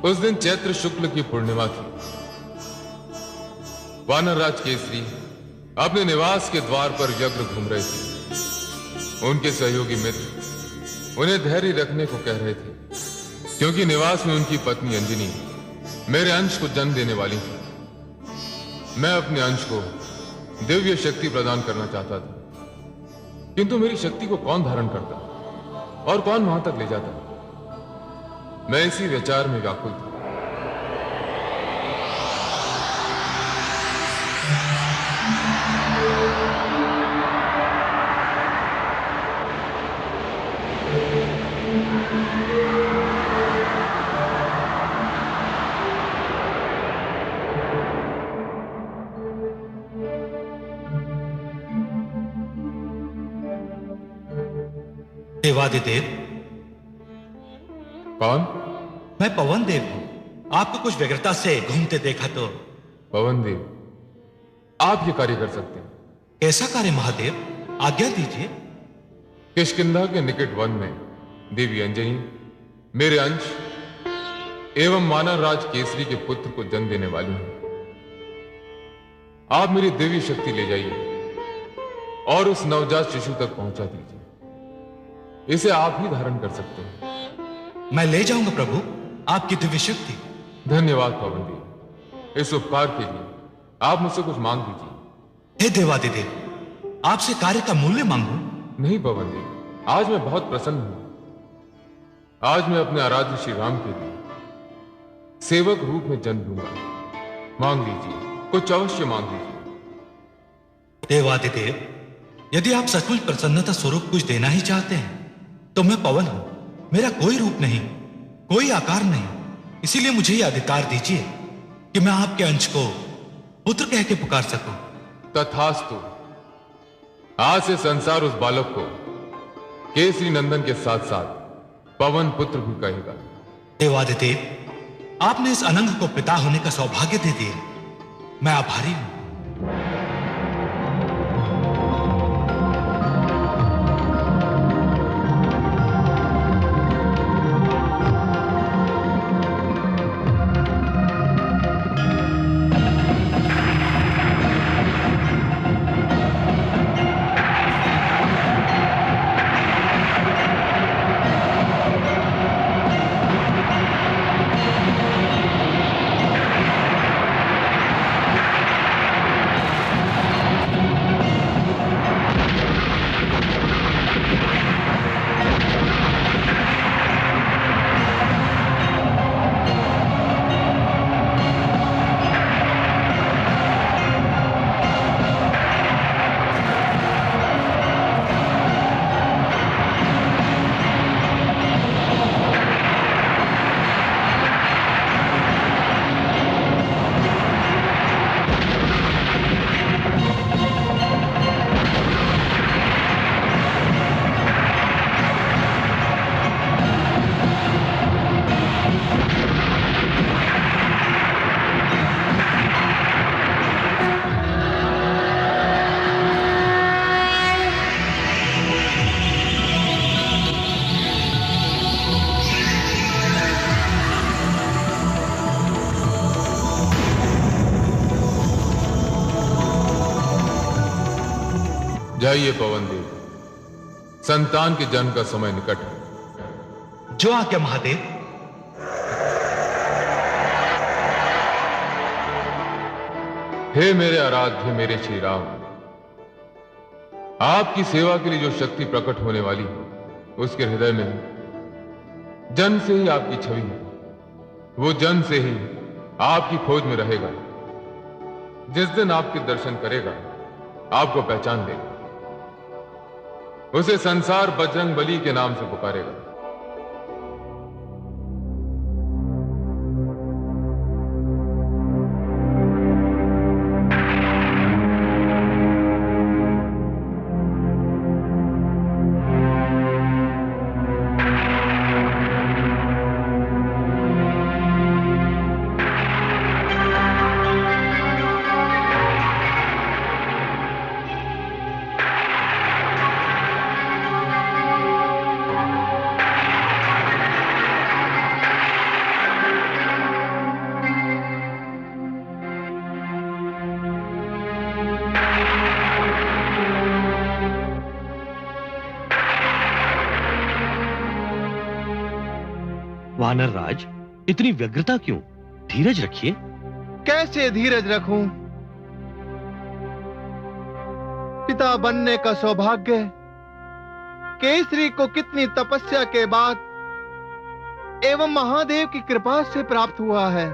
उस दिन चैत्र शुक्ल की पूर्णिमा थी। वानरराज केसरी अपने निवास के द्वार पर व्यग्र घूम रहे थे। उनके सहयोगी मित्र उन्हें धैर्य रखने को कह रहे थे, क्योंकि निवास में उनकी पत्नी अंजनी मेरे अंश को जन्म देने वाली थी। मैं अपने अंश को दिव्य शक्ति प्रदान करना चाहता था, किंतु मेरी शक्ति को कौन धारण करता और कौन वहां तक ले जाता? मैं इसी विचार में व्याकुल था। देवादिदेव। कौन? मैं पवन देव हूं। आपको कुछ व्यग्रता से घूमते देखा तो। पवन देव, आप ये कार्य कर सकते हैं। कैसा कार्य महादेव? आज्ञा दीजिए। किष्किंधा के निकट वन में देवी अंजनी मेरे अंश एवं वानरराज केसरी के पुत्र को जन्म देने वाली हैं। आप मेरी दिव्य शक्ति ले जाइए और उस नवजात शिशु तक पहुंचा दीजिए। इसे आप ही धारण कर सकते हैं। मैं ले जाऊंगा प्रभु आपकी दिव्य शक्ति। धन्यवाद पवन देव। इस उपकार के लिए आप मुझसे कुछ मांग दीजिए। हे देवादिदेव, आपसे कार्य का मूल्य मांगू? नहीं पवन देव, आज मैं बहुत प्रसन्न हूं। आज मैं अपने आराध्य श्री राम के लिए सेवक रूप में जन्म दूंगा। मांग लीजिए, कुछ अवश्य मांग लीजिए। देवादिदेव, यदि आप सचमुच प्रसन्नता स्वरूप कुछ देना ही चाहते हैं तो मैं पवन हूं। मेरा कोई रूप नहीं, कोई आकार नहीं, इसीलिए मुझे यह अधिकार दीजिए कि मैं आपके अंश को पुत्र कह के पुकार सकूं। तथास्तु। आज से संसार उस बालक को केसरी नंदन के साथ साथ पवन पुत्र भी कहेगा। देवादिदेव, आपने इस अनंग को पिता होने का सौभाग्य दे दिया। मैं आभारी हूं। जाइए पवन देव, संतान के जन्म का समय निकट है। जो आज्ञा महादेव। हे मेरे आराध्य, मेरे श्री राम, आपकी सेवा के लिए जो शक्ति प्रकट होने वाली है उसके हृदय में जन्म से ही आपकी छवि है। वो जन्म से ही आपकी खोज में रहेगा। जिस दिन आपके दर्शन करेगा आपको पहचान लेगा। उसे संसार बजरंग बली के नाम से पुकारेगा। वानर राज, इतनी व्यग्रता क्यों? धीरज रखिए। कैसे धीरज रखूं? पिता बनने का सौभाग्य केसरी को कितनी तपस्या के बाद एवं महादेव की कृपा से प्राप्त हुआ है।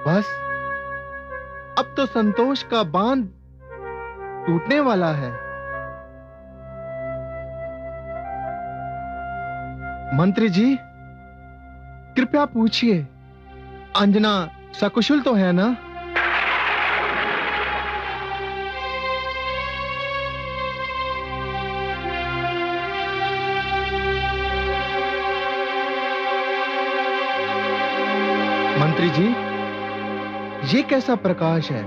बस अब तो संतोष का बांध टूटने वाला है। मंत्री जी, कृपया पूछिए, अंजना सकुशल तो है ना? मंत्री जी, ये कैसा प्रकाश है?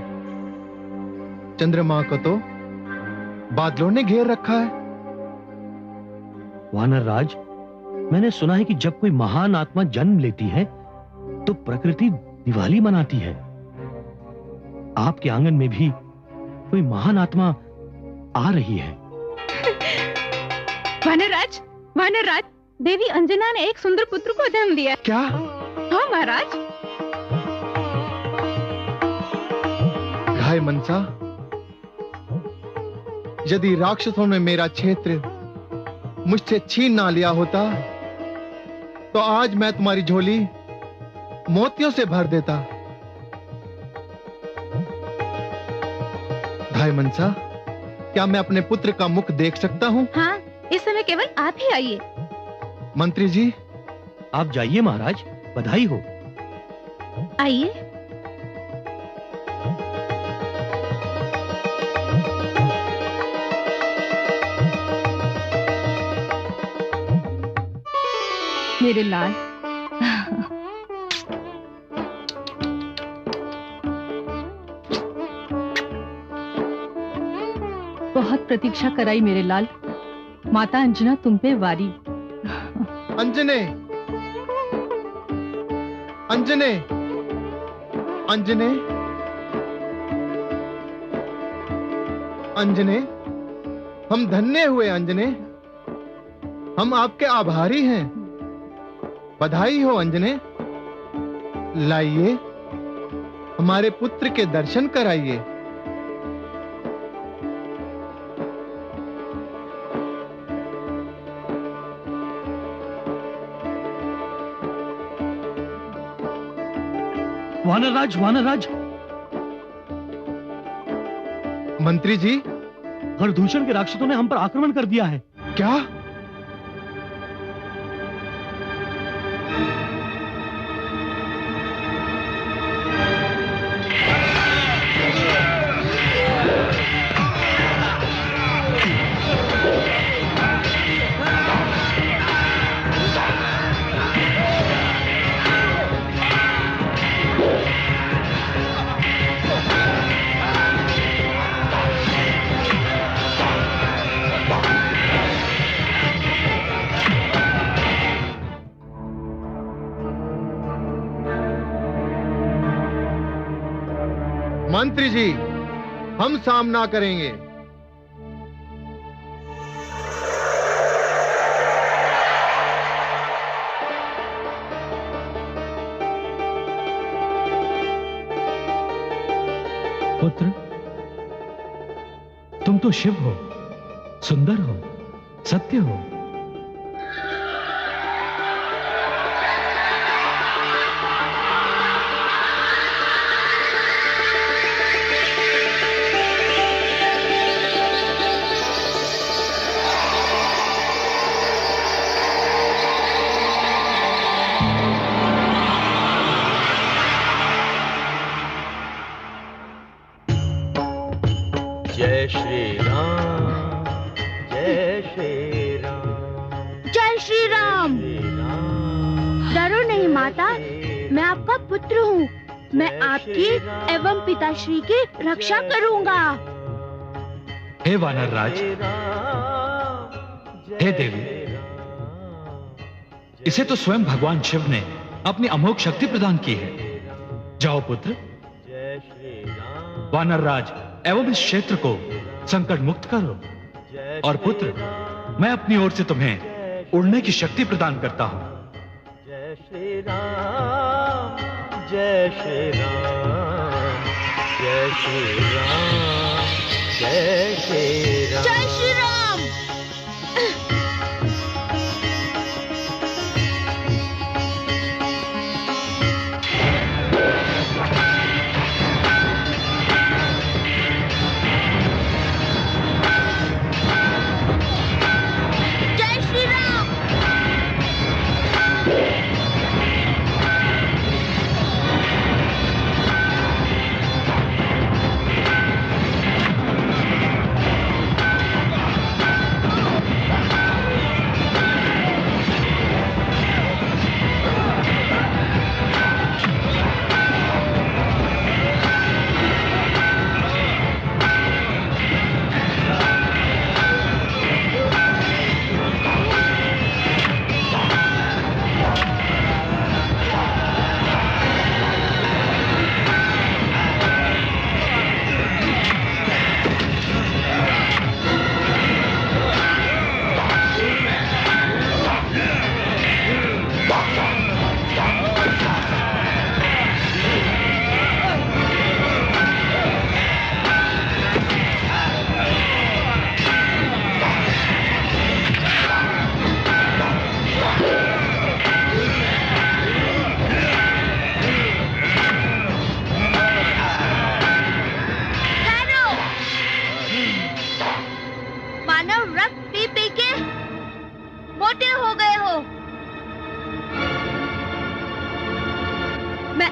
चंद्रमा को तो बादलों ने घेर रखा है। वानर राज, मैंने सुना है कि जब कोई महान आत्मा जन्म लेती है तो प्रकृति दिवाली मनाती है। आपके आंगन में भी कोई महान आत्मा आ रही है। वानरराज, वानरराज, देवी अंजना ने एक सुंदर पुत्र को जन्म दिया। क्या? हाँ महाराज। घाय मनसा, यदि राक्षसों ने मेरा क्षेत्र मुझसे छीन ना लिया होता तो आज मैं तुम्हारी झोली मोतियों से भर देता। घाय मनसा, क्या मैं अपने पुत्र का मुख देख सकता हूँ? हाँ, इस समय केवल आप ही आइए। मंत्री जी, आप जाइए महाराज, बधाई हो। आइए। मेरे लाल, बहुत प्रतीक्षा कराई मेरे लाल। माता अंजना तुम पे वारी। अंजने, अंजने, अंजने, अंजने, हम धन्य हुए अंजने, हम आपके आभारी हैं। बधाई हो अंजने। लाइए, हमारे पुत्र के दर्शन कराइए। वानरराज, वानरराज। मंत्री जी, हरदूषण के राक्षसों ने हम पर आक्रमण कर दिया है। क्या? मंत्री जी, हम सामना करेंगे। पुत्र, तुम तो शिव हो, सुंदर हो, सत्य हो। जय श्री राम, जय श्री राम, जय श्री राम। डरो नहीं माता, मैं आपका पुत्र हूँ। मैं आपकी एवं पिताश्री की रक्षा करूँगा। हे वानरराज, हे देवी, इसे तो स्वयं भगवान शिव ने अपनी अमोघ शक्ति प्रदान की है। जाओ पुत्र, वानरराज एवं इस क्षेत्र को संकट मुक्त करो। और पुत्र, मैं अपनी ओर से तुम्हें उड़ने की शक्ति प्रदान करता हूं। जय श्री राम, जय श्री राम, जय श्री राम, जय श्री राम, जय श्री राम।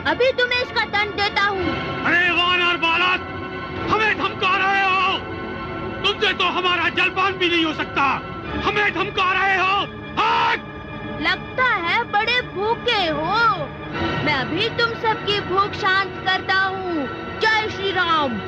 अभी तुम्हें इसका दंड देता हूँ। अरे वानर बालक, हमें धमका रहे हो? तुमसे तो हमारा जलपान भी नहीं हो सकता, हमें धमका रहे हो? लगता है बड़े भूखे हो। मैं अभी तुम सबकी भूख शांत करता हूँ। जय श्री राम।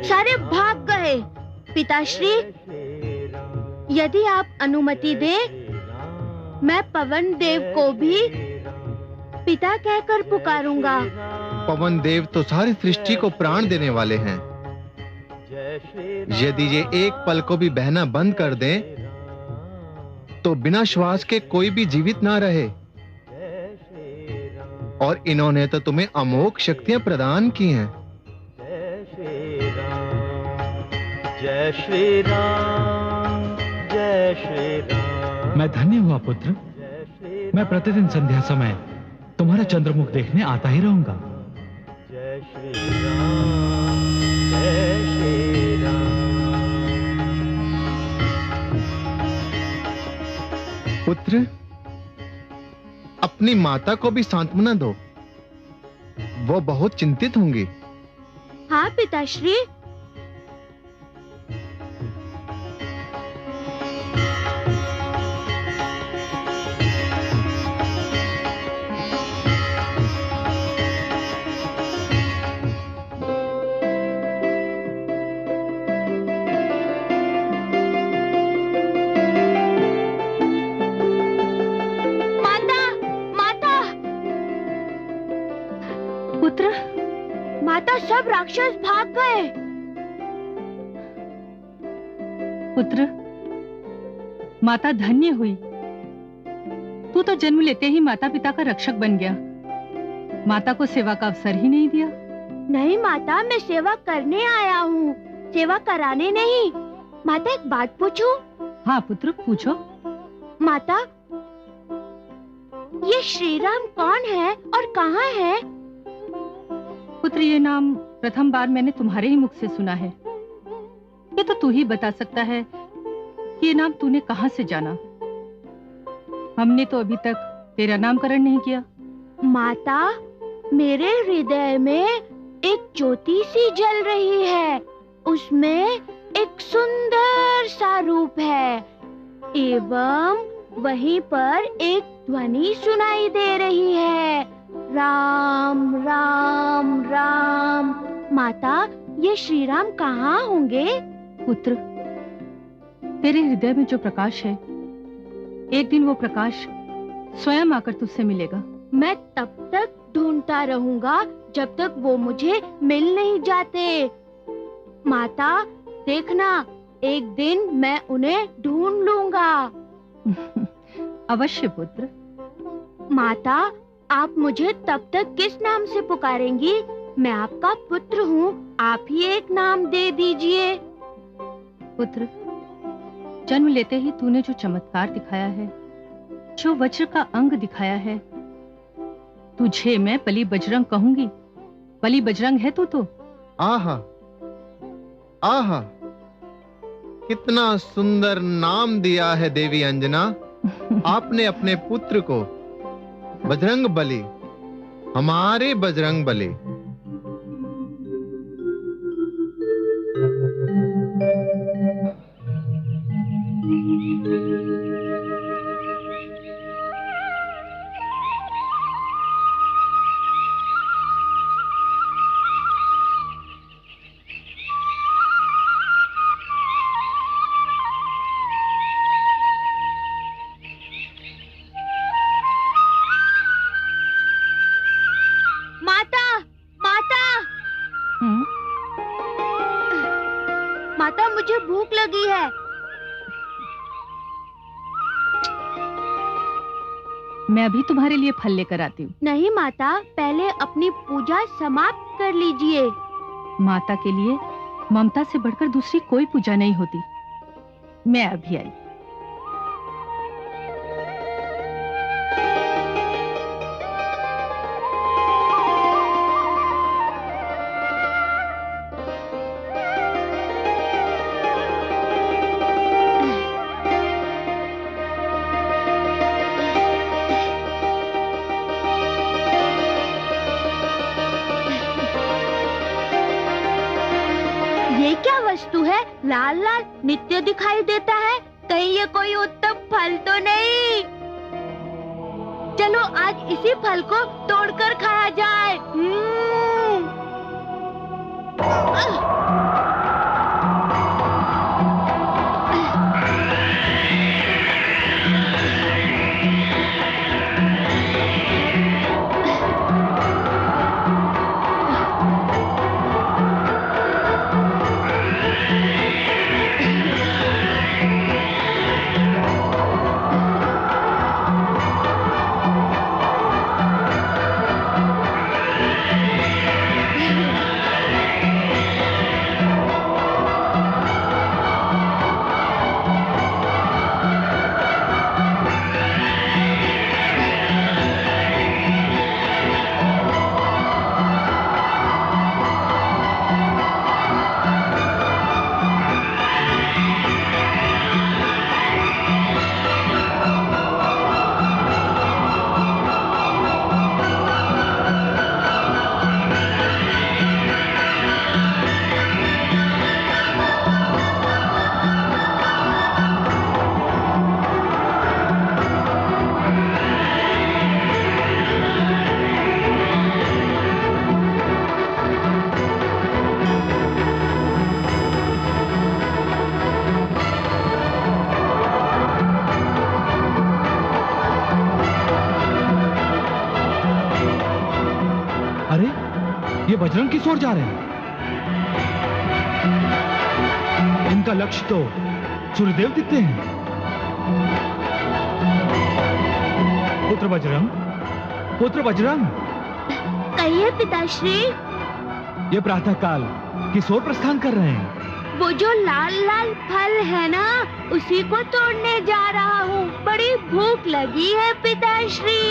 सारे भाग गए। पिताश्री, यदि आप अनुमति दें, मैं पवन देव को भी पिता कहकर पुकारूंगा। पवन देव तो सारी सृष्टि को प्राण देने वाले हैं। यदि ये एक पल को भी बहना बंद कर दें, तो बिना श्वास के कोई भी जीवित ना रहे। और इन्होंने तो तुम्हें अमोघ शक्तियां प्रदान की हैं। जय जय श्री राम, जय श्री राम। मैं धन्य हुआ पुत्र। मैं प्रतिदिन संध्या समय तुम्हारा चंद्रमुख देखने आता ही रहूंगा। जय श्री राम, जय श्री राम। पुत्र, अपनी माता को भी सांत्वना दो, वो बहुत चिंतित होंगी। हाँ पिताश्री। माता, सब राक्षस भाग गए। पुत्र, माता धन्य हुई। तू तो जन्म लेते ही माता पिता का रक्षक बन गया। माता को सेवा का अवसर ही नहीं दिया। नहीं माता, मैं सेवा करने आया हूँ, सेवा कराने नहीं। माता, एक बात पूछूं? हाँ पुत्र, पूछो। माता, ये श्री राम कौन है और कहाँ है? पुत्र, ये नाम प्रथम बार मैंने तुम्हारे ही मुख से सुना है। ये तो तू ही बता सकता है कि ये नाम तूने कहाँ से जाना। हमने तो अभी तक तेरा नामकरण नहीं किया। माता, मेरे हृदय में एक ज्योति सी जल रही है, उसमें एक सुंदर सा रूप है, एवं वहीं पर एक ध्वनि सुनाई दे रही है, राम राम राम। माता, ये श्री राम कहाँ होंगे? पुत्र, तेरे हृदय में जो प्रकाश है, एक दिन वो प्रकाश स्वयं आकर तुझसे मिलेगा। मैं तब तक ढूंढता रहूंगा जब तक वो मुझे मिल नहीं जाते। माता, देखना, एक दिन मैं उन्हें ढूंढ लूंगा। अवश्य पुत्र। माता, आप मुझे तब तक किस नाम से पुकारेंगी? मैं आपका पुत्र हूँ, आप ही एक नाम दे दीजिए। पुत्र, जन्म लेते ही तूने जो चमत्कार दिखाया है, जो वज्र का अंग दिखाया है, तुझे मैं बलि बजरंग कहूंगी। बलि बजरंग है तू तो। आहा, आहा, कितना सुंदर नाम दिया है देवी अंजना। आपने अपने पुत्र को बजरंग बली, हमारे बजरंग बली। माता, मुझे भूख लगी है। मैं अभी तुम्हारे लिए फल लेकर आती हूँ। नहीं माता, पहले अपनी पूजा समाप्त कर लीजिए। माता के लिए ममता से बढ़कर दूसरी कोई पूजा नहीं होती। मैं अभी आई। ये क्या वस्तु है? लाल लाल नित्य दिखाई देता है। कहीं ये कोई उत्तम फल तो नहीं? चलो आज इसी फल को तोड़कर खाया जाए। ये बजरंग किस ओर जा रहे हैं? इनका लक्ष्य तो सूर्यदेव दिखते हैं। पुत्र बजरंग, पुत्र बजरंग, कहिए पिताश्री। ये प्रातःकाल किस ओर प्रस्थान कर रहे हैं? वो जो लाल लाल फल है ना, उसी को तोड़ने जा रहा हूँ। बड़ी भूख लगी है पिताश्री।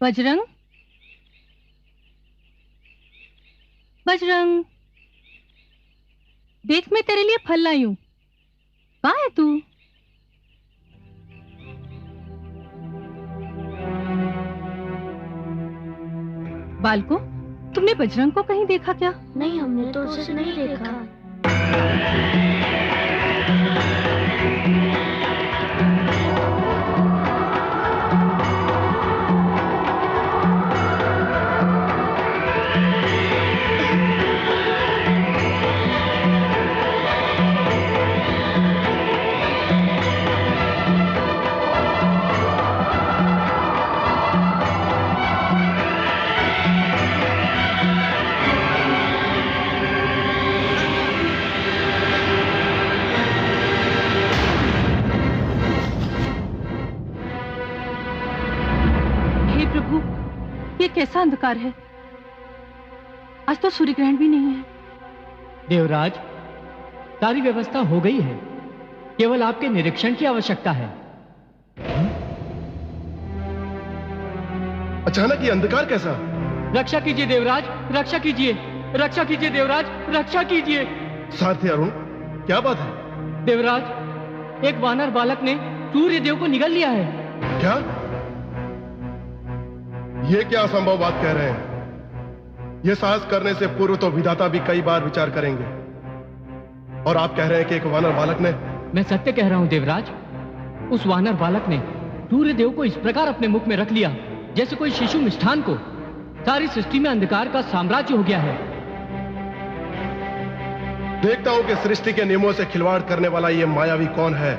बजरंग, बजरंग, देख मैं तेरे लिए फल लाई हूं। कहाँ है तू? बालको, तुमने बजरंग को कहीं देखा क्या? नहीं, हमने तो उसे नहीं देखा। ये कैसा अंधकार है? आज तो सूर्य ग्रहण भी नहीं है। देवराज, सारी व्यवस्था हो गई है, केवल आपके निरीक्षण की आवश्यकता है। अचानक ये अंधकार कैसा? रक्षा कीजिए देवराज, रक्षा कीजिए, रक्षा कीजिए देवराज, रक्षा कीजिए। सारथी अरुण, क्या बात है? देवराज, एक वानर बालक ने सूर्य देव को निगल लिया है। क्या? ये क्या असंभव बात कह रहे हैं? यह साहस करने से पूर्व तो विधाता भी कई बार विचार करेंगे, और आप कह रहे हैं कि एक वानर बालक ने? मैं सत्य कह रहा हूं देवराज, उस वानर बालक ने सूर्य देव को इस प्रकार अपने मुख में रख लिया जैसे कोई शिशु मिष्ठान को। सारी सृष्टि में अंधकार का साम्राज्य हो गया है। देखता हूं कि सृष्टि के नियमों से खिलवाड़ करने वाला ये मायावी कौन है।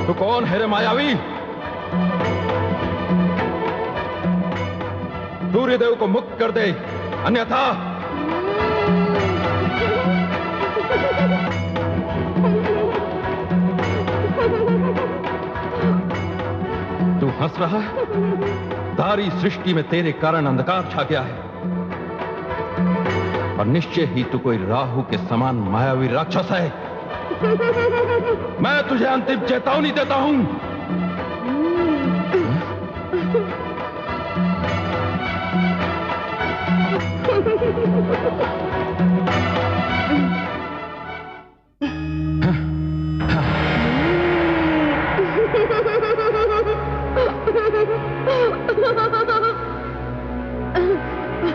तो कौन है रे मायावी? सूर्यदेव को मुक्त कर दे, अन्यथा तू हंस रहा है? सारी सृष्टि में तेरे कारण अंधकार छा गया है, और निश्चय ही तू कोई राहु के समान मायावी राक्षस है। मैं तुझे अंतिम चेतावनी देता हूं।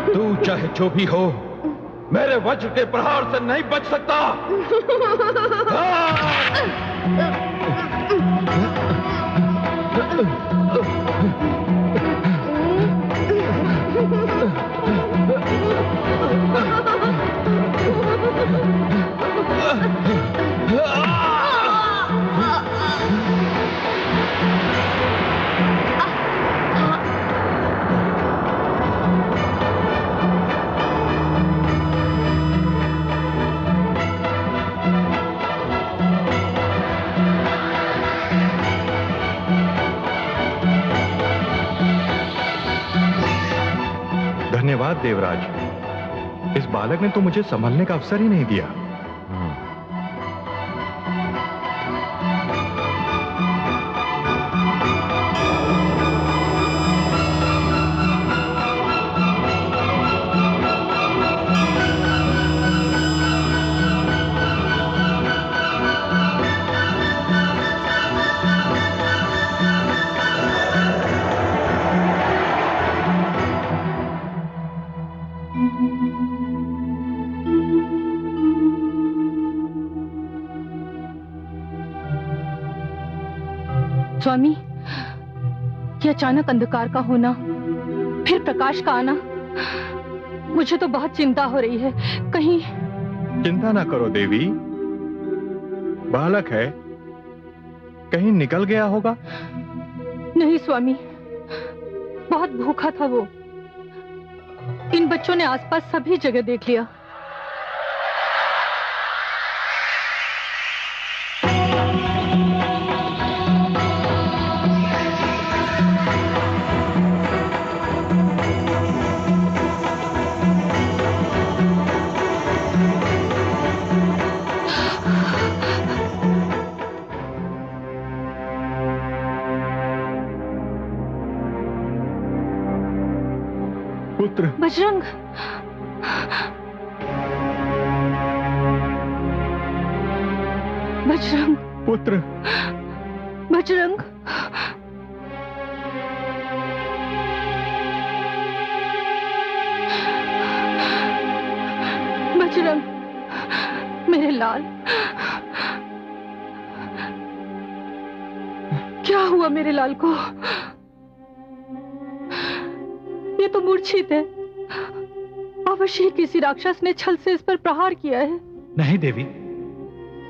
तू चाहे जो भी हो, मेरे वज्र के प्रहार से नहीं बच सकता। धन्यवाद देवराज, इस बालक ने तो मुझे संभलने का अवसर ही नहीं दिया। स्वामी, ये अचानक अंधकार का होना, फिर प्रकाश का आना, मुझे तो बहुत चिंता हो रही है। कहीं चिंता ना करो देवी, बालक है, कहीं निकल गया होगा। नहीं स्वामी, बहुत भूखा था वो। इन बच्चों ने आसपास सभी जगह देख लिया। पुत्र बजरंग, बजरंग, पुत्र बजरंग, बजरंग, मेरे लाल, क्या हुआ मेरे लाल को? ये तो मूर्छित है। अवश्य किसी राक्षस ने छल से इस पर प्रहार किया है। नहीं देवी,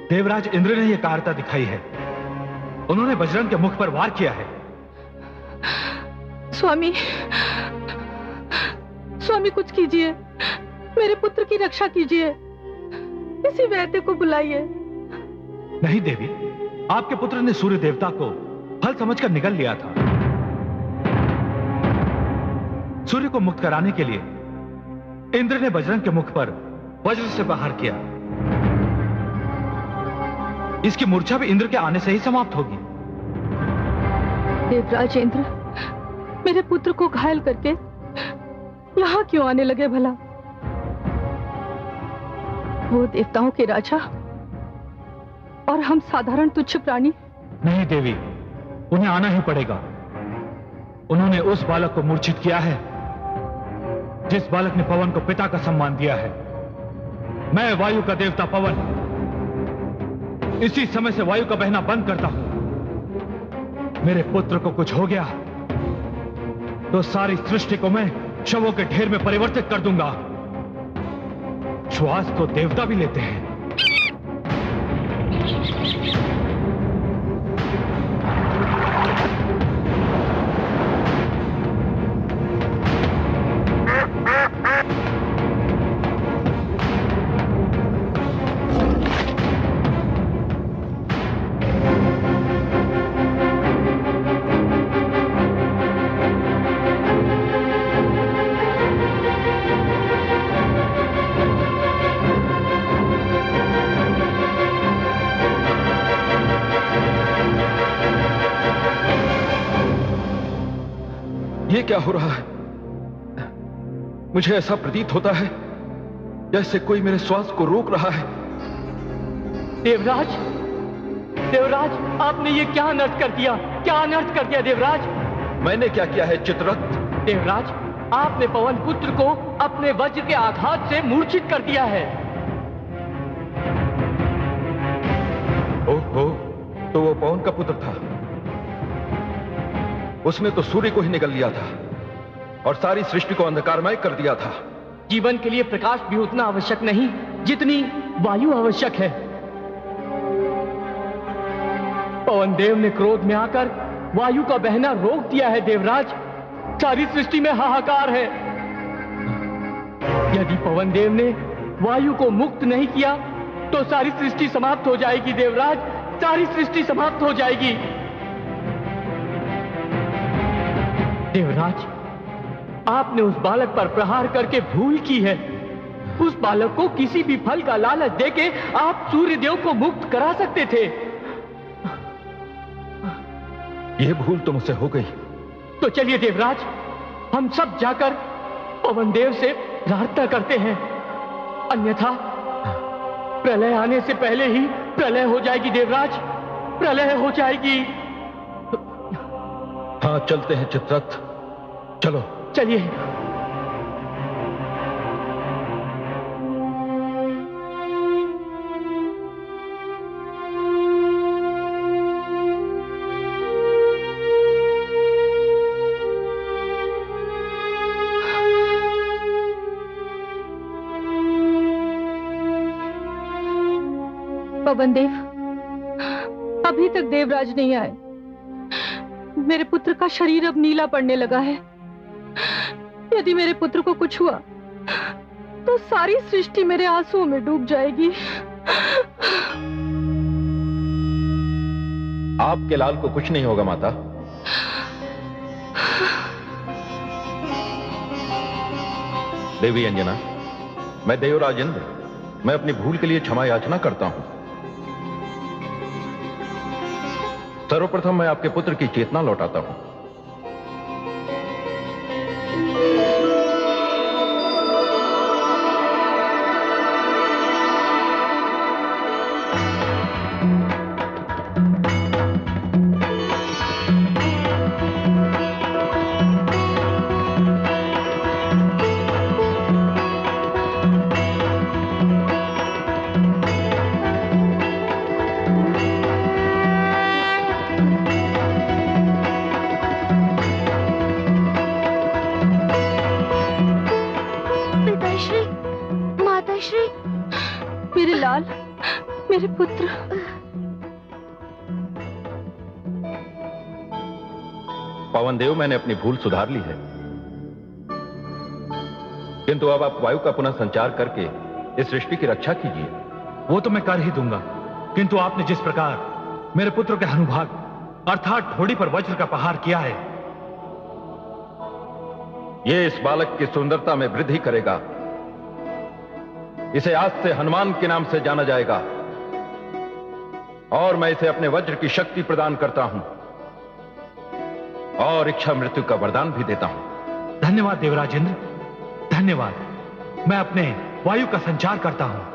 देवराज इंद्र ने यह कायरता दिखाई है। उन्होंने बजरंग के मुख पर वार किया है। स्वामी, स्वामी कुछ कीजिए, मेरे पुत्र की रक्षा कीजिए, किसी वैद्य को बुलाइए। नहीं देवी, आपके पुत्र ने सूर्य देवता को फल समझकर निगल लिया था। सूर्य को मुक्त कराने के लिए इंद्र ने बजरंग के मुख पर वज्र से प्रहार किया। इसकी मूर्छा भी इंद्र के आने से ही समाप्त होगी। देवराज इंद्र मेरे पुत्र को घायल करके यहां क्यों आने लगे भला? वो देवताओं के राजा और हम साधारण तुच्छ प्राणी। नहीं देवी, उन्हें आना ही पड़ेगा। उन्होंने उस बालक को मूर्छित किया है जिस बालक ने पवन को पिता का सम्मान दिया है। मैं वायु का देवता पवन इसी समय से वायु का बहना बंद करता हूं। मेरे पुत्र को कुछ हो गया तो सारी सृष्टि को मैं शवों के ढेर में परिवर्तित कर दूंगा। श्वास तो देवता भी लेते हैं। ये क्या हो रहा है? मुझे ऐसा प्रतीत होता है जैसे कोई मेरे श्वास को रोक रहा है। देवराज, देवराज, आपने ये क्या अनर्थ कर दिया? क्या अनर्थ कर दिया देवराज? मैंने क्या किया है चित्ररथ? देवराज, आपने पवन पुत्र को अपने वज्र के आघात से मूर्छित कर दिया है। ओहो, तो वो पवन का पुत्र था। उसने तो सूर्य को ही निगल लिया था और सारी सृष्टि को अंधकारमय कर दिया था। जीवन के लिए प्रकाश भी उतना आवश्यक नहीं जितनी वायु आवश्यक है। पवन देव ने क्रोध में आकर वायु का बहना रोक दिया है देवराज। सारी सृष्टि में हाहाकार है। यदि पवन देव ने वायु को मुक्त नहीं किया तो सारी सृष्टि समाप्त हो जाएगी देवराज, सारी सृष्टि समाप्त हो जाएगी। देवराज, आपने उस बालक पर प्रहार करके भूल की है। उस बालक को किसी भी फल का लालच देके आप सूर्यदेव को मुक्त करा सकते थे। यह भूल तो मुझसे हो गई। तो चलिए देवराज, हम सब जाकर पवन देव से प्रार्थना करते हैं, अन्यथा प्रलय आने से पहले ही प्रलय हो जाएगी देवराज, प्रलय हो जाएगी। हाँ, चलते हैं चित्ररथ, चलो। चलिए। पवन देव, अभी तक देवराज नहीं आए। मेरे पुत्र का शरीर अब नीला पड़ने लगा है। यदि मेरे पुत्र को कुछ हुआ तो सारी सृष्टि मेरे आंसुओं में डूब जाएगी। आपके लाल को कुछ नहीं होगा माता। देवी अंजना, मैं देवराज इंद्र, मैं अपनी भूल के लिए क्षमा याचना करता हूं। सर्वप्रथम मैं आपके पुत्र की चेतना लौटाता हूं। मेरे पुत्र। पवन देव, मैंने अपनी भूल सुधार ली है, किंतु अब आप वायु का पुनः संचार करके इस सृष्टि की रक्षा कीजिए। वो तो मैं कर ही दूंगा, किंतु आपने जिस प्रकार मेरे पुत्र के हनुभाग अर्थात ठोड़ी पर वज्र का प्रहार किया है, ये इस बालक की सुंदरता में वृद्धि करेगा। इसे आज से हनुमान के नाम से जाना जाएगा और मैं इसे अपने वज्र की शक्ति प्रदान करता हूं और इच्छा मृत्यु का वरदान भी देता हूं। धन्यवाद देवराज इंद्र, धन्यवाद। मैं अपने वायु का संचार करता हूं।